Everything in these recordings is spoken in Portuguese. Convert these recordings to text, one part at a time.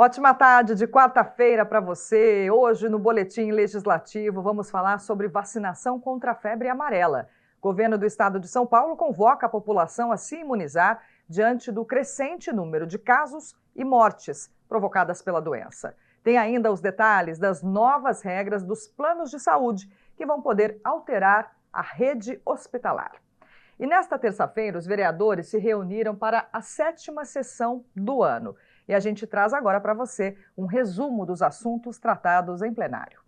Ótima tarde de quarta-feira para você. Hoje, no Boletim Legislativo, vamos falar sobre vacinação contra a febre amarela. O governo do estado de São Paulo convoca a população a se imunizar diante do crescente número de casos e mortes provocadas pela doença. Tem ainda os detalhes das novas regras dos planos de saúde, que vão poder alterar a rede hospitalar. E nesta terça-feira, os vereadores se reuniram para a 7ª sessão do ano. E a gente traz agora para você um resumo dos assuntos tratados em plenário.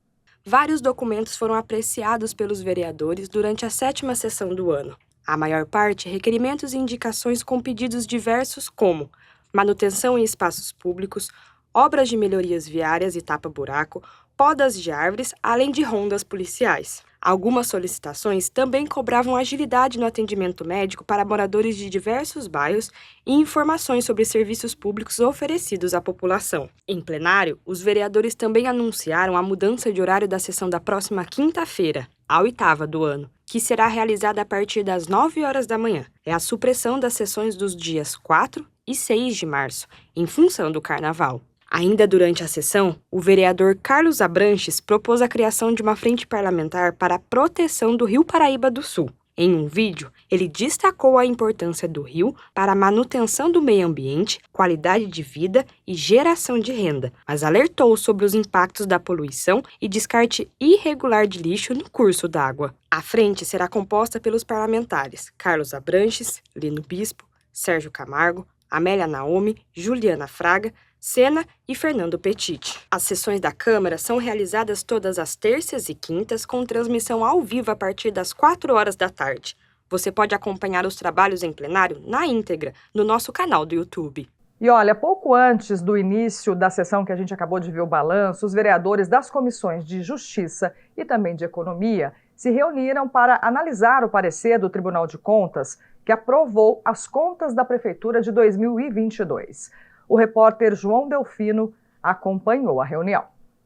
Vários documentos foram apreciados pelos vereadores durante a 7ª sessão do ano. A maior parte, requerimentos e indicações com pedidos diversos como manutenção em espaços públicos, obras de melhorias viárias e tapa-buraco, podas de árvores, além de rondas policiais. Algumas solicitações também cobravam agilidade no atendimento médico para moradores de diversos bairros e informações sobre serviços públicos oferecidos à população. Em plenário, os vereadores também anunciaram a mudança de horário da sessão da próxima quinta-feira, a 8ª do ano, que será realizada a partir das 9 horas da manhã. É a supressão das sessões dos dias 4 e 6 de março, em função do Carnaval. Ainda durante a sessão, o vereador Carlos Abranches propôs a criação de uma frente parlamentar para a proteção do Rio Paraíba do Sul. Em um vídeo, ele destacou a importância do rio para a manutenção do meio ambiente, qualidade de vida e geração de renda, mas alertou sobre os impactos da poluição e descarte irregular de lixo no curso d'água. A frente será composta pelos parlamentares Carlos Abranches, Lino Bispo, Sérgio Camargo, Amélia Naomi, Juliana Fraga, Sena e Fernando Petit. As sessões da Câmara são realizadas todas as terças e quintas, com transmissão ao vivo a partir das 4 horas da tarde. Você pode acompanhar os trabalhos em plenário na íntegra no nosso canal do YouTube. E olha, pouco antes do início da sessão que a gente acabou de ver o balanço, os vereadores das comissões de Justiça e também de Economia se reuniram para analisar o parecer do Tribunal de Contas, que aprovou as contas da Prefeitura de 2022. O repórter João Delfino acompanhou a reunião.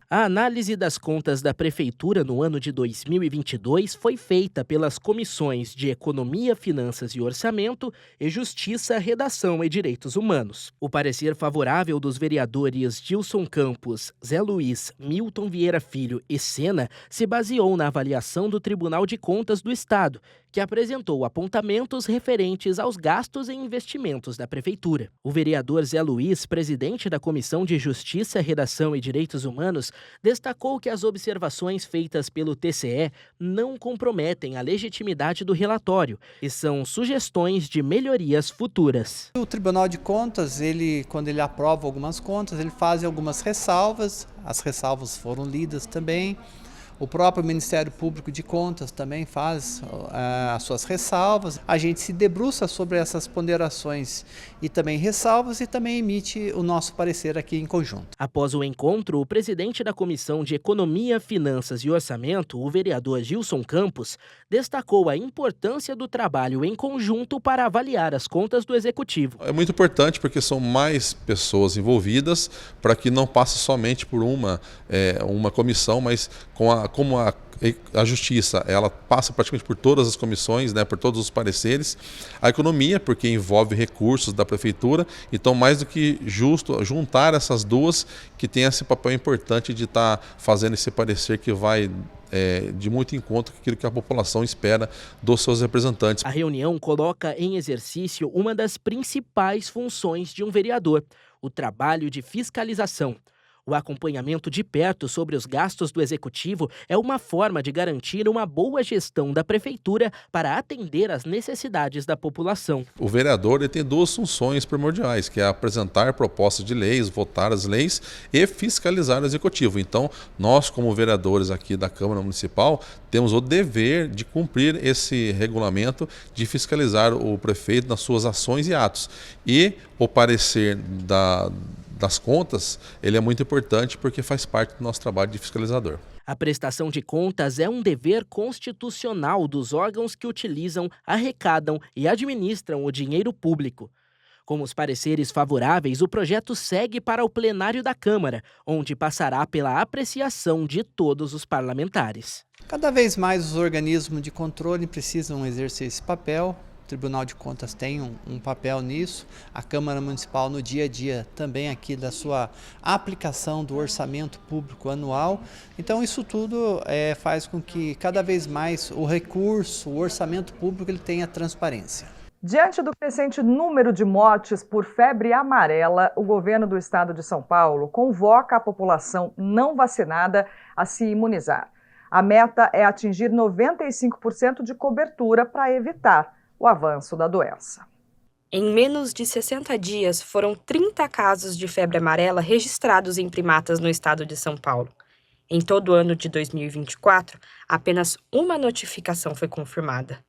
A análise das contas da Prefeitura no ano de 2022 foi feita pelas comissões de Economia, Finanças e Orçamento e Justiça, Redação e Direitos Humanos. O parecer favorável dos vereadores Gilson Campos, Zé Luiz, Milton Vieira Filho e Sena se baseou na avaliação do Tribunal de Contas do Estado, que apresentou apontamentos referentes aos gastos e investimentos da Prefeitura. O vereador Zé Luiz, presidente da Comissão de Justiça, Redação e Direitos Humanos, destacou que as observações feitas pelo TCE não comprometem a legitimidade do relatório e são sugestões de melhorias futuras. O Tribunal de Contas, quando ele aprova algumas contas, ele faz algumas ressalvas, as ressalvas foram lidas também. O próprio Ministério Público de Contas também faz as suas ressalvas. A gente se debruça sobre essas ponderações e também ressalvas e também emite o nosso parecer aqui em conjunto. Após o encontro, o presidente da Comissão de Economia, Finanças e Orçamento, o vereador Gilson Campos, destacou a importância do trabalho em conjunto para avaliar as contas do Executivo. É muito importante porque são mais pessoas envolvidas para que não passe somente por uma comissão, mas como a Justiça, ela passa praticamente por todas as comissões, né, por todos os pareceres. A Economia, porque envolve recursos da Prefeitura, então mais do que justo juntar essas duas, que tem esse papel importante de estar fazendo esse parecer que vai de muito encontro com aquilo que a população espera dos seus representantes. A reunião coloca em exercício uma das principais funções de um vereador, o trabalho de fiscalização. O acompanhamento de perto sobre os gastos do Executivo é uma forma de garantir uma boa gestão da Prefeitura para atender às necessidades da população. O vereador ele tem duas funções primordiais, que é apresentar propostas de leis, votar as leis e fiscalizar o Executivo. Então, nós como vereadores aqui da Câmara Municipal temos o dever de cumprir esse regulamento de fiscalizar o prefeito nas suas ações e atos. E o parecer das contas, ele é muito importante porque faz parte do nosso trabalho de fiscalizador. A prestação de contas é um dever constitucional dos órgãos que utilizam, arrecadam e administram o dinheiro público. Com os pareceres favoráveis, o projeto segue para o plenário da Câmara, onde passará pela apreciação de todos os parlamentares. Cada vez mais os organismos de controle precisam exercer esse papel Tribunal de Contas tem um papel nisso, a Câmara Municipal no dia a dia também aqui da sua aplicação do orçamento público anual. Então isso tudo faz com que cada vez mais o recurso, o orçamento público, ele tenha transparência. Diante do crescente número de mortes por febre amarela, o governo do estado de São Paulo convoca a população não vacinada a se imunizar. A meta é atingir 95% de cobertura para evitar o avanço da doença. Em menos de 60 dias, foram 30 casos de febre amarela registrados em primatas no estado de São Paulo. Em todo o ano de 2024, apenas uma notificação foi confirmada.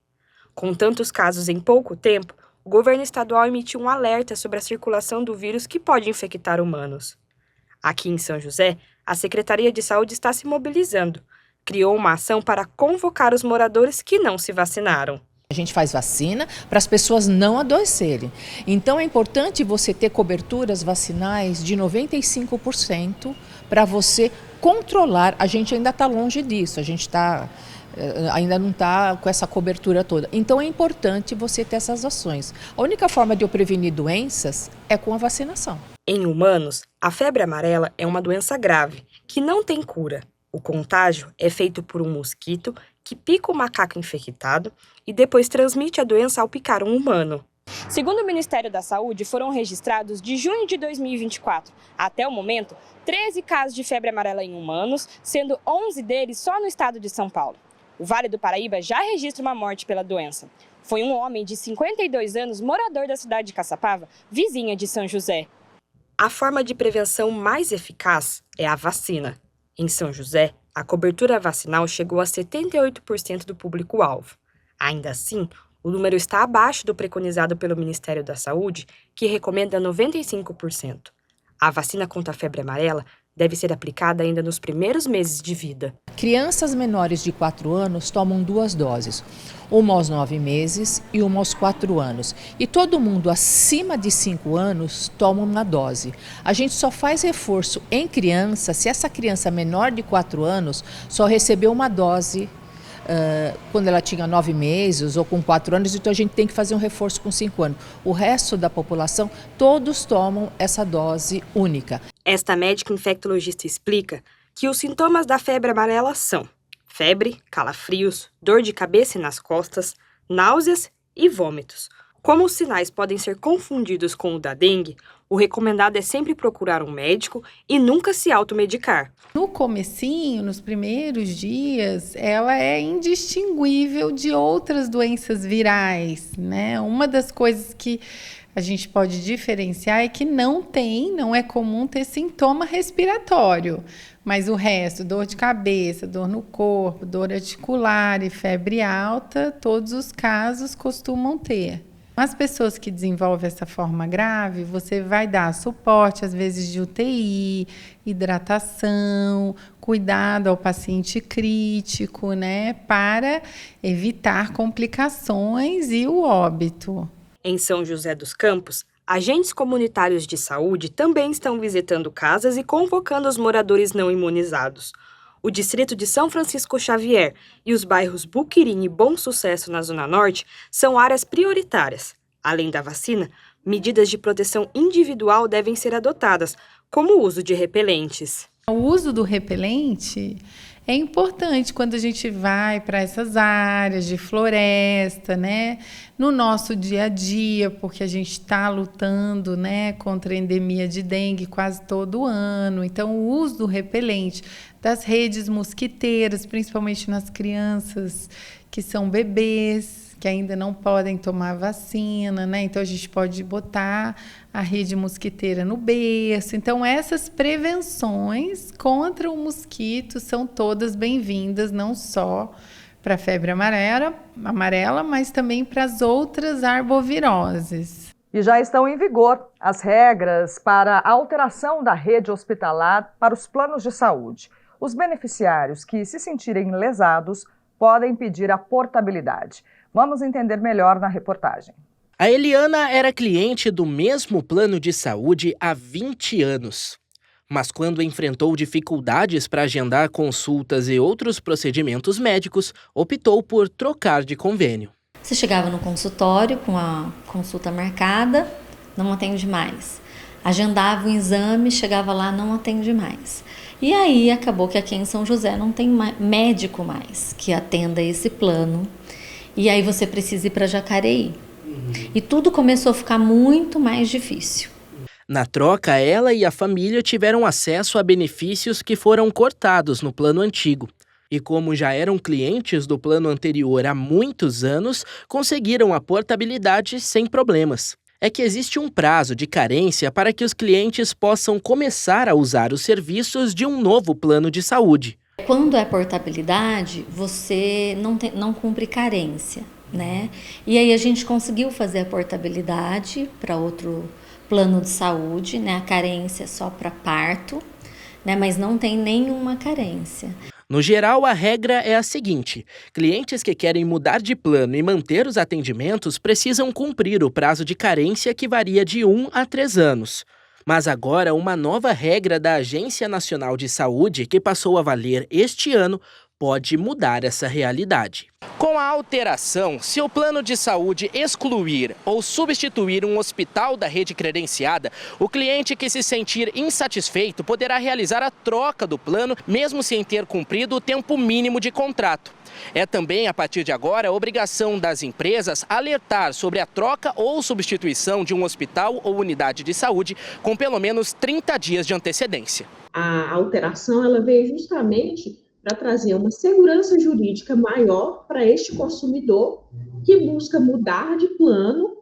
Com tantos casos em pouco tempo, o governo estadual emitiu um alerta sobre a circulação do vírus que pode infectar humanos. Aqui em São José, a Secretaria de Saúde está se mobilizando. Criou uma ação para convocar os moradores que não se vacinaram. A gente faz vacina para as pessoas não adoecerem. Então é importante você ter coberturas vacinais de 95% para você controlar. A gente ainda está longe disso, a gente ainda não está com essa cobertura toda. Então é importante você ter essas ações. A única forma de eu prevenir doenças é com a vacinação. Em humanos, a febre amarela é uma doença grave, que não tem cura. O contágio é feito por um mosquito que pica o macaco infectado e depois transmite a doença ao picar um humano. Segundo o Ministério da Saúde, foram registrados de junho de 2024 até o momento 13 casos de febre amarela em humanos, sendo 11 deles só no estado de São Paulo. O Vale do Paraíba já registra uma morte pela doença. Foi um homem de 52 anos, morador da cidade de Caçapava, vizinha de São José. A forma de prevenção mais eficaz é a vacina. Em São José, a cobertura vacinal chegou a 78% do público-alvo. Ainda assim, o número está abaixo do preconizado pelo Ministério da Saúde, que recomenda 95%. A vacina contra a febre amarela deve ser aplicada ainda nos primeiros meses de vida. Crianças menores de 4 anos tomam 2 doses, uma aos 9 meses e uma aos 4 anos. E todo mundo acima de 5 anos toma uma dose. A gente só faz reforço em criança se essa criança menor de 4 anos só recebeu uma dose quando ela tinha 9 meses ou com 4 anos, então a gente tem que fazer um reforço com 5 anos. O resto da população, todos tomam essa dose única. Esta médica infectologista explica que os sintomas da febre amarela são febre, calafrios, dor de cabeça e nas costas, náuseas e vômitos. Como os sinais podem ser confundidos com o da dengue, o recomendado é sempre procurar um médico e nunca se automedicar. No comecinho, nos primeiros dias, ela é indistinguível de outras doenças virais, né? Uma das coisas que a gente pode diferenciar é que não é comum ter sintoma respiratório, mas o resto, dor de cabeça, dor no corpo, dor articular e febre alta, todos os casos costumam ter. As pessoas que desenvolvem essa forma grave, você vai dar suporte, às vezes de UTI, hidratação, cuidado ao paciente crítico, né, para evitar complicações e o óbito. Em São José dos Campos, agentes comunitários de saúde também estão visitando casas e convocando os moradores não imunizados. O distrito de São Francisco Xavier e os bairros Buquirim e Bom Sucesso, na Zona Norte, são áreas prioritárias. Além da vacina, medidas de proteção individual devem ser adotadas, como o uso de repelentes. O uso do repelente é importante quando a gente vai para essas áreas de floresta, né? No nosso dia a dia, porque a gente está lutando, né, contra a endemia de dengue quase todo ano. Então, o uso do repelente, das redes mosquiteiras, principalmente nas crianças que são bebês, que ainda não podem tomar vacina, né? Então, a gente pode botar a rede mosquiteira no berço. Então, essas prevenções contra o mosquito são todas bem-vindas, não só para a febre amarela, mas também para as outras arboviroses. E já estão em vigor as regras para a alteração da rede hospitalar para os planos de saúde. Os beneficiários que se sentirem lesados podem pedir a portabilidade. Vamos entender melhor na reportagem. A Eliana era cliente do mesmo plano de saúde há 20 anos. Mas quando enfrentou dificuldades para agendar consultas e outros procedimentos médicos, optou por trocar de convênio. Você chegava no consultório com a consulta marcada, não atende mais. Agendava o exame, chegava lá, não atende mais. E aí acabou que aqui em São José não tem médico mais que atenda esse plano. E aí você precisa ir para Jacareí. E tudo começou a ficar muito mais difícil. Na troca, ela e a família tiveram acesso a benefícios que foram cortados no plano antigo. E como já eram clientes do plano anterior há muitos anos, conseguiram a portabilidade sem problemas. É que existe um prazo de carência para que os clientes possam começar a usar os serviços de um novo plano de saúde. Quando é portabilidade, você não cumpre carência, né? E aí a gente conseguiu fazer a portabilidade para outro plano de saúde, né? A carência é só para parto, né? Mas não tem nenhuma carência. No geral, a regra é a seguinte: clientes que querem mudar de plano e manter os atendimentos precisam cumprir o prazo de carência, que varia de 1 a 3 anos. Mas agora, uma nova regra da Agência Nacional de Saúde, que passou a valer este ano, pode mudar essa realidade. Com a alteração, se o plano de saúde excluir ou substituir um hospital da rede credenciada, o cliente que se sentir insatisfeito poderá realizar a troca do plano, mesmo sem ter cumprido o tempo mínimo de contrato. É também, a partir de agora, a obrigação das empresas alertar sobre a troca ou substituição de um hospital ou unidade de saúde com pelo menos 30 dias de antecedência. A alteração ela veio justamente para trazer uma segurança jurídica maior para este consumidor que busca mudar de plano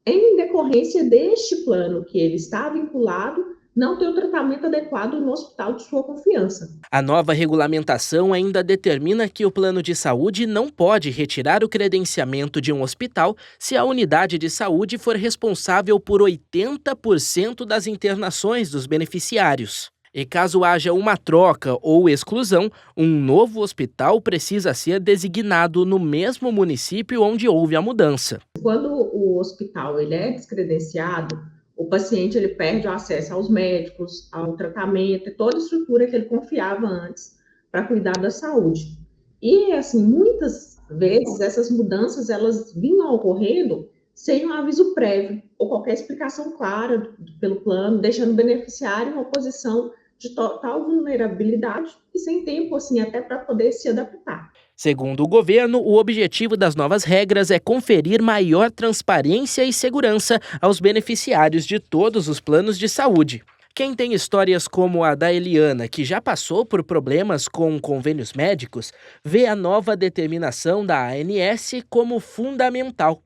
em decorrência deste plano que ele está vinculado não ter o tratamento adequado no hospital de sua confiança. A nova regulamentação ainda determina que o plano de saúde não pode retirar o credenciamento de um hospital se a unidade de saúde for responsável por 80% das internações dos beneficiários. E caso haja uma troca ou exclusão, um novo hospital precisa ser designado no mesmo município onde houve a mudança. Quando o hospital ele é descredenciado, o paciente ele perde o acesso aos médicos, ao tratamento e toda a estrutura que ele confiava antes para cuidar da saúde. E, assim, muitas vezes essas mudanças elas vinham ocorrendo sem um aviso prévio ou qualquer explicação clara pelo plano, deixando o beneficiário em uma posição de total vulnerabilidade e sem tempo, assim, até para poder se adaptar. Segundo o governo, o objetivo das novas regras é conferir maior transparência e segurança aos beneficiários de todos os planos de saúde. Quem tem histórias como a da Eliana, que já passou por problemas com convênios médicos, vê a nova determinação da ANS como fundamental.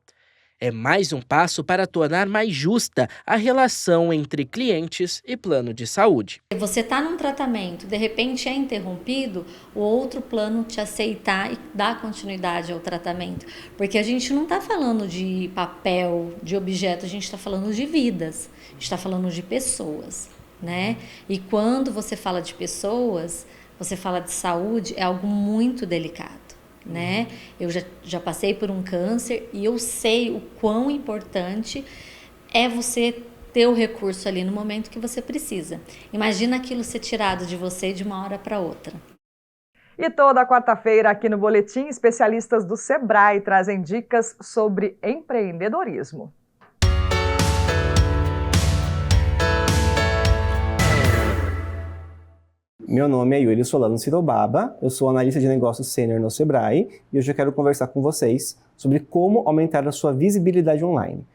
É mais um passo para tornar mais justa a relação entre clientes e plano de saúde. Você está num tratamento, de repente é interrompido, o outro plano te aceitar e dar continuidade ao tratamento. Porque a gente não está falando de papel, de objeto, a gente está falando de vidas, a gente está falando de pessoas, né? E quando você fala de pessoas, você fala de saúde, é algo muito delicado. Né? Eu já passei por um câncer e eu sei o quão importante é você ter o recurso ali no momento que você precisa. Imagina aquilo ser tirado de você de uma hora para outra. E toda quarta-feira aqui no Boletim, especialistas do Sebrae trazem dicas sobre empreendedorismo. Meu nome é Yuri Solano Sirobaba, eu sou analista de negócios sênior no Sebrae e hoje eu quero conversar com vocês sobre como aumentar a sua visibilidade online.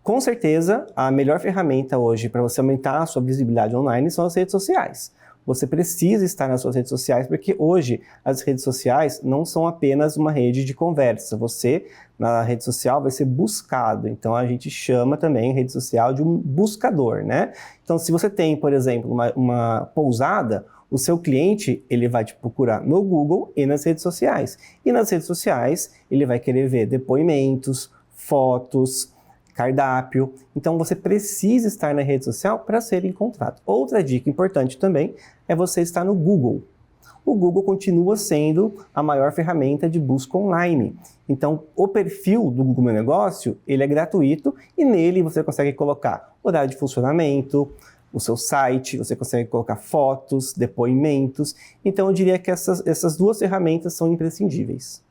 Com certeza, a melhor ferramenta hoje para você aumentar a sua visibilidade online são as redes sociais. Você precisa estar nas suas redes sociais, porque hoje as redes sociais não são apenas uma rede de conversa. Você, na rede social, vai ser buscado. Então, a gente chama também a rede social de um buscador, né? Então, se você tem, por exemplo, uma pousada, o seu cliente ele vai te procurar no Google e nas redes sociais. E nas redes sociais, ele vai querer ver depoimentos, fotos, cardápio. Então, você precisa estar na rede social para ser encontrado. Outra dica importante também é você estar no Google. O Google continua sendo a maior ferramenta de busca online. Então, o perfil do Google Meu Negócio, ele é gratuito e nele você consegue colocar horário de funcionamento, o seu site, você consegue colocar fotos, depoimentos. Então, eu diria que essas duas ferramentas são imprescindíveis.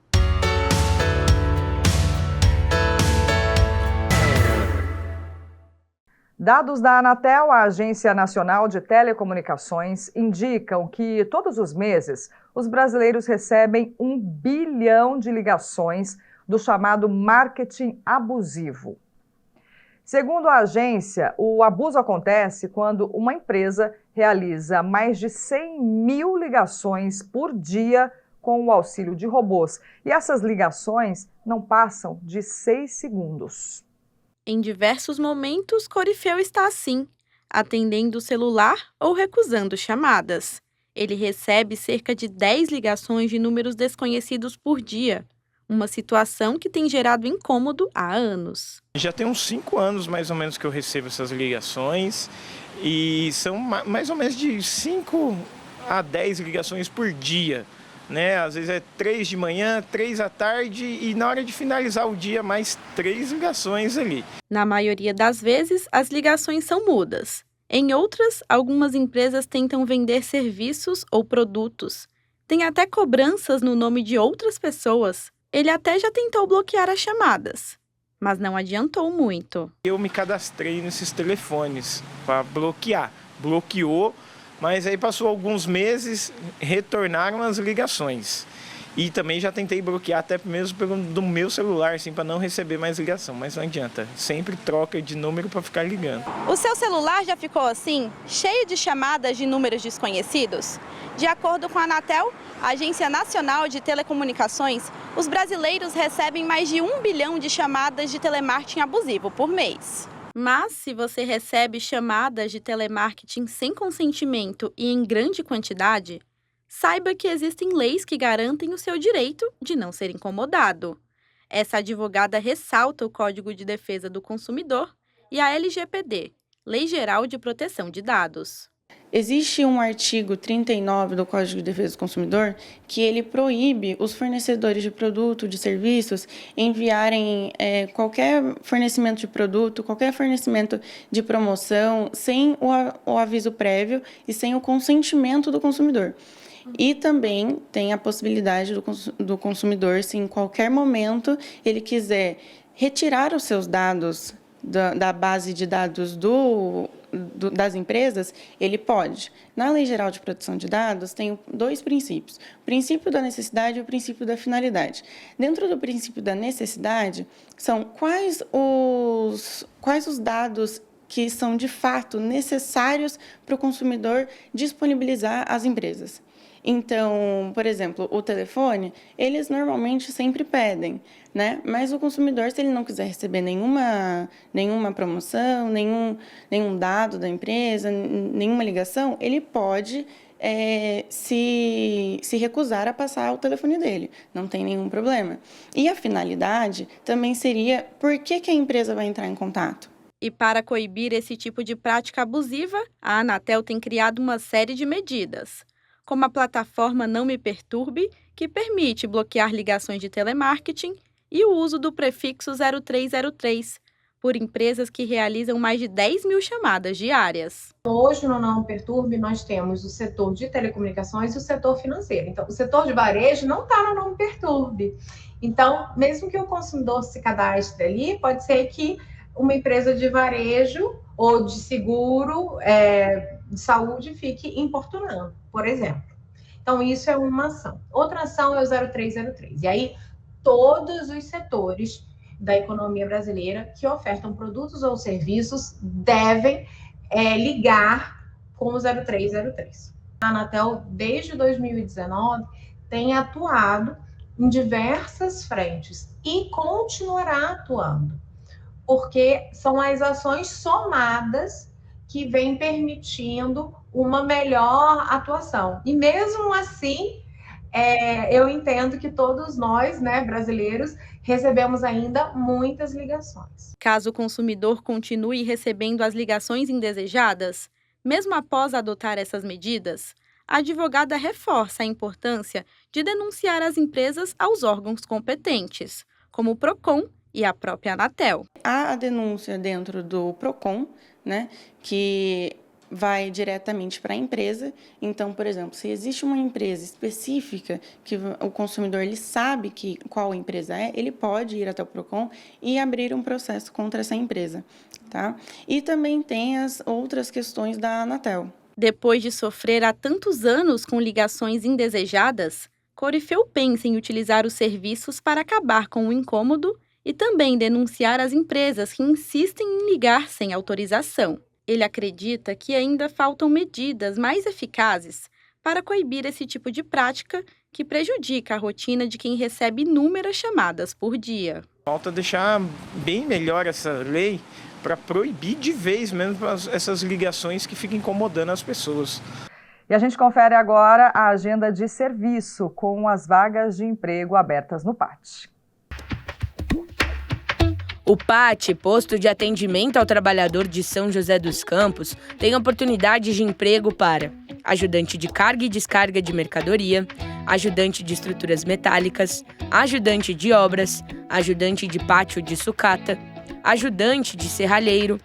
Dados da Anatel, a Agência Nacional de Telecomunicações, indicam que todos os meses os brasileiros recebem 1 bilhão de ligações do chamado marketing abusivo. Segundo a agência, o abuso acontece quando uma empresa realiza mais de 100 mil ligações por dia com o auxílio de robôs. E essas ligações não passam de 6 segundos. Em diversos momentos, Corifeu está assim, atendendo o celular ou recusando chamadas. Ele recebe cerca de 10 ligações de números desconhecidos por dia, uma situação que tem gerado incômodo há anos. Já tem uns 5 anos, mais ou menos, que eu recebo essas ligações e são mais ou menos de 5 a 10 ligações por dia. Né? Às vezes é 3 de manhã, 3 à tarde e na hora de finalizar o dia mais 3 ligações ali. Na maioria das vezes, as ligações são mudas. Em outras, algumas empresas tentam vender serviços ou produtos. Tem até cobranças no nome de outras pessoas. Ele até já tentou bloquear as chamadas, mas não adiantou muito. Eu me cadastrei nesses telefones para bloquear. Bloqueou. Mas aí passou alguns meses, retornaram as ligações. E também já tentei bloquear até mesmo do meu celular, assim, para não receber mais ligação. Mas não adianta, sempre troca de número para ficar ligando. O seu celular já ficou assim, cheio de chamadas de números desconhecidos? De acordo com a Anatel, a Agência Nacional de Telecomunicações, os brasileiros recebem mais de 1 bilhão de chamadas de telemarketing abusivo por mês. Mas, se você recebe chamadas de telemarketing sem consentimento e em grande quantidade, saiba que existem leis que garantem o seu direito de não ser incomodado. Essa advogada ressalta o Código de Defesa do Consumidor e a LGPD, Lei Geral de Proteção de Dados. Existe um artigo 39 do Código de Defesa do Consumidor que ele proíbe os fornecedores de produto, de serviços, enviarem qualquer fornecimento de produto, qualquer fornecimento de promoção, sem o aviso prévio e sem o consentimento do consumidor. E também tem a possibilidade do consumidor, se em qualquer momento ele quiser retirar os seus dados da base de dados das empresas, ele pode. Na Lei Geral de Proteção de Dados, tem 2 princípios. O princípio da necessidade e o princípio da finalidade. Dentro do princípio da necessidade, são quais os dados que são, de fato, necessários para o consumidor disponibilizar às empresas. Então, por exemplo, o telefone, eles normalmente sempre pedem, né? Mas o consumidor, se ele não quiser receber nenhuma promoção, nenhum dado da empresa, nenhuma ligação, ele pode se recusar a passar o telefone dele. Não tem nenhum problema. E a finalidade também seria por que a empresa vai entrar em contato. E para coibir esse tipo de prática abusiva, a Anatel tem criado uma série de medidas, como a plataforma Não Me Perturbe, que permite bloquear ligações de telemarketing, e o uso do prefixo 0303, por empresas que realizam mais de 10 mil chamadas diárias. Hoje, no Não Me Perturbe, nós temos o setor de telecomunicações e o setor financeiro. Então, o setor de varejo não está no Não Me Perturbe. Então, mesmo que o consumidor se cadastre ali, pode ser que uma empresa de varejo ou de seguro de saúde fique importunando, por exemplo. Então, isso é uma ação. Outra ação é o 0303. E aí, todos os setores da economia brasileira que ofertam produtos ou serviços devem ligar com o 0303. A Anatel, desde 2019, tem atuado em diversas frentes e continuará atuando, porque são as ações somadas que vêm permitindo uma melhor atuação. E mesmo assim, eu entendo que todos nós, né, brasileiros, recebemos ainda muitas ligações. Caso o consumidor continue recebendo as ligações indesejadas, mesmo após adotar essas medidas, a advogada reforça a importância de denunciar as empresas aos órgãos competentes, como o PROCON e a própria Anatel. Há a denúncia dentro do PROCON, né, que vai diretamente para a empresa. Então, por exemplo, se existe uma empresa específica que o consumidor ele sabe qual empresa é, ele pode ir até o Procon e abrir um processo contra essa empresa, tá? E também tem as outras questões da Anatel. Depois de sofrer há tantos anos com ligações indesejadas, Corifeu pensa em utilizar os serviços para acabar com o incômodo e também denunciar as empresas que insistem em ligar sem autorização. Ele acredita que ainda faltam medidas mais eficazes para coibir esse tipo de prática que prejudica a rotina de quem recebe inúmeras chamadas por dia. Falta deixar bem melhor essa lei para proibir de vez mesmo essas ligações que ficam incomodando as pessoas. E a gente confere agora a agenda de serviço com as vagas de emprego abertas no PAT. O PAT, Posto de Atendimento ao Trabalhador de São José dos Campos, tem oportunidades de emprego para ajudante de carga e descarga de mercadoria, ajudante de estruturas metálicas, ajudante de obras, ajudante de pátio de sucata, ajudante de serralheiro,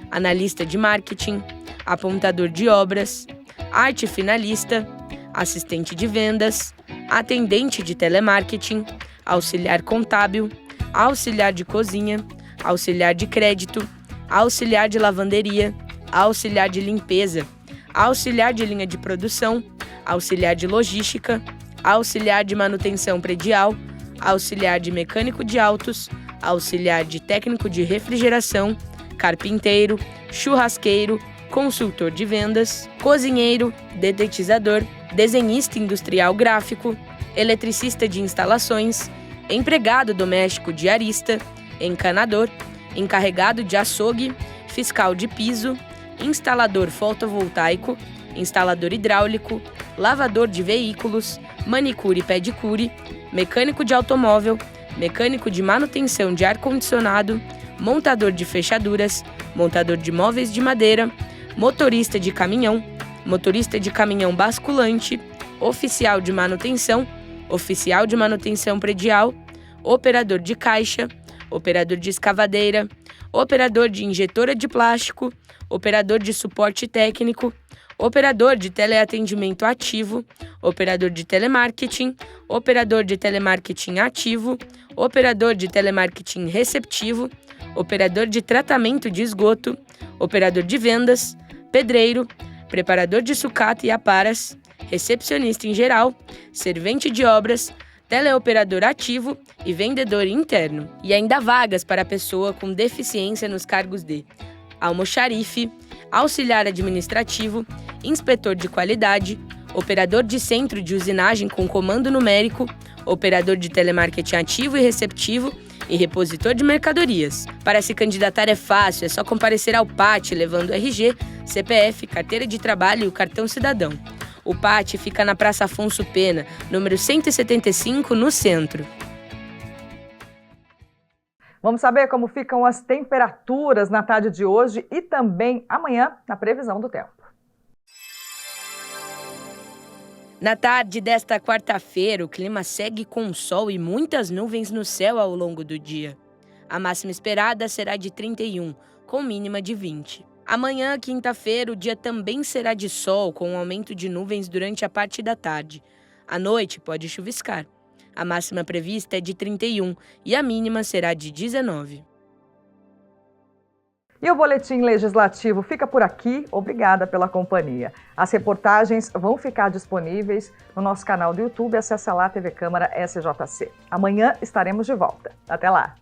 analista de marketing, apontador de obras, arte finalista, assistente de vendas, atendente de telemarketing, auxiliar contábil, auxiliar de cozinha, auxiliar de crédito, auxiliar de lavanderia, auxiliar de limpeza, auxiliar de linha de produção, auxiliar de logística, auxiliar de manutenção predial, auxiliar de mecânico de autos, auxiliar de técnico de refrigeração, carpinteiro, churrasqueiro, consultor de vendas, cozinheiro, detetizador, desenhista industrial gráfico, eletricista de instalações, empregado doméstico diarista, encanador, encarregado de açougue, fiscal de piso, instalador fotovoltaico, instalador hidráulico, lavador de veículos, manicure e pedicure, mecânico de automóvel, mecânico de manutenção de ar-condicionado, montador de fechaduras, montador de móveis de madeira, motorista de caminhão basculante, oficial de manutenção predial, operador de caixa, operador de escavadeira, operador de injetora de plástico, operador de suporte técnico, operador de teleatendimento ativo, operador de telemarketing ativo, operador de telemarketing receptivo, operador de tratamento de esgoto, operador de vendas, pedreiro, preparador de sucata e aparas, recepcionista em geral, servente de obras, teleoperador ativo e vendedor interno. E ainda vagas para pessoa com deficiência nos cargos de almoxarife, auxiliar administrativo, inspetor de qualidade, operador de centro de usinagem com comando numérico, operador de telemarketing ativo e receptivo e repositor de mercadorias. Para se candidatar é fácil, é só comparecer ao PAT levando RG, CPF, carteira de trabalho e o cartão cidadão. O PAT fica na Praça Afonso Pena, número 175, no centro. Vamos saber como ficam as temperaturas na tarde de hoje e também amanhã na previsão do tempo. Na tarde desta quarta-feira, o clima segue com sol e muitas nuvens no céu ao longo do dia. A máxima esperada será de 31, com mínima de 20. Amanhã, quinta-feira, o dia também será de sol, com um aumento de nuvens durante a parte da tarde. À noite, pode chuviscar. A máxima prevista é de 31 e a mínima será de 19. E o Boletim Legislativo fica por aqui. Obrigada pela companhia. As reportagens vão ficar disponíveis no nosso canal do YouTube. Acesse lá a TV Câmara SJC. Amanhã estaremos de volta. Até lá!